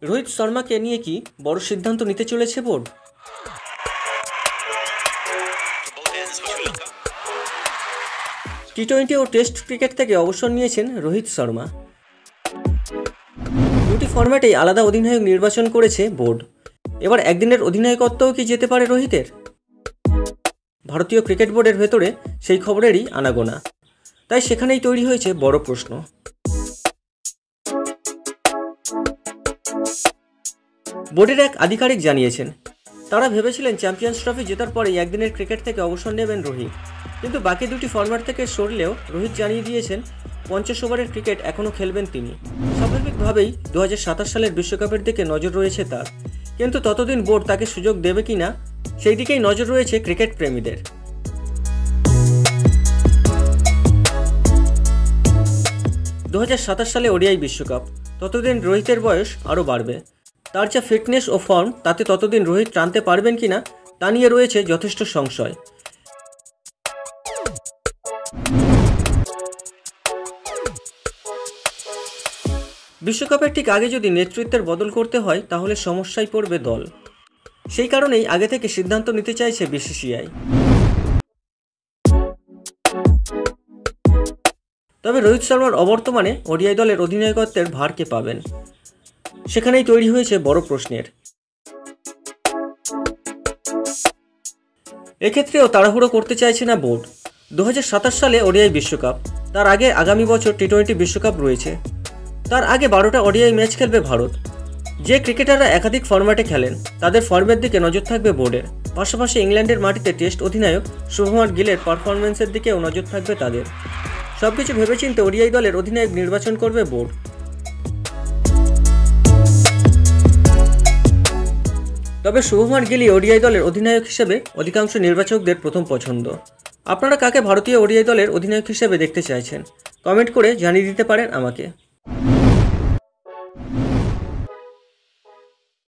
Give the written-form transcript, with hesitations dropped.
রোহিত শর্মাকে নিয়ে কি বড় সিদ্ধান্ত নিতে চলেছে বোর্ড? টি-20 ও টেস্ট ক্রিকেট থেকে অবসর নিয়েছেন রোহিত শর্মা। দুটি ফরম্যাটেই আলাদা অধিনায়ক নির্বাচন করেছে বোর্ড। এবার একদিনের অধিনায়কত্বও কি যেতে পারে রোহিতের? ভারতীয় ক্রিকেট বোর্ডের ভেতরে সেই খবরেরই আনাগোনা, তাই সেখানেই তৈরি হয়েছে বড় প্রশ্ন। বোর্ডের এক আধিকারিক জানিয়েছেন, তারা ভেবেছিলেন চ্যাম্পিয়ন্স ট্রফি জেতার পরেই একদিনের ক্রিকেট থেকে অবসর নেবেন রোহিত, কিন্তু বাকি দুটি ফরম্যাট থেকে সরলেও রোহিত জানিয়ে দিয়েছেন 50 ওভারের ক্রিকেট এখনও খেলবেন তিনি। স্বাভাবিকভাবেই 2027 সালের বিশ্বকাপের দিকে নজর রয়েছে তার, কিন্তু ততদিন বোর্ড তাকে সুযোগ দেবে কিনা সেই দিকেই নজর রয়েছে ক্রিকেট প্রেমীদের। 2027 সালে ওডিআই বিশ্বকাপ, ততদিন রোহিতের বয়স আরও বাড়বে। তার যা ফিটনেস ও ফর্ম, তাতে ততদিন রোহিত টানতে পারবেন কিনা তা নিয়ে রয়েছে যথেষ্ট সংশয়। বিশ্বকাপের ঠিক আগে যদি নেতৃত্বের বদল করতে হয় তাহলে সমস্যায় পড়বে দল। সেই কারণেই আগে থেকে সিদ্ধান্ত নিতে চাইছে বিসিসিআই। তবে রোহিত শর্মার অবর্তমানে ওডিআই দলের অধিনায়কত্বের ভার কে পাবেন, সেখানেই তৈরি হয়েছে বড় প্রশ্নের। এক্ষেত্রেও তাড়াহুড়ো করতে চাইছে না বোর্ড। 2027 সালে ওডিআই বিশ্বকাপ, তার আগে আগামী বছর টি-20 বিশ্বকাপ রয়েছে। তার আগে 12টা ওডিআই ম্যাচ খেলবে ভারত। যে ক্রিকেটাররা একাধিক ফরম্যাটে খেলেন তাদের ফর্মের দিকে নজর থাকবে বোর্ডের। পাশাপাশি ইংল্যান্ডের মাটিতে টেস্ট অধিনায়ক শুভমান গিলের পারফরম্যান্সের দিকেও নজর থাকবে তাদের। সবকিছু ভেবেচিন্তে ওডিআই দলের অধিনায়ক নির্বাচন করবে বোর্ড। তবে শুভমান গিলই ওডিআই দলের অধিনায়ক হিসেবে অধিকাংশ নির্বাচকদের প্রথম পছন্দ। আপনারা কাকে ভারতীয় ওডিআই দলের অধিনায়ক হিসেবে দেখতে চাইছেন? কমেন্ট করে জানিয়ে দিতে পারেন আমাকে।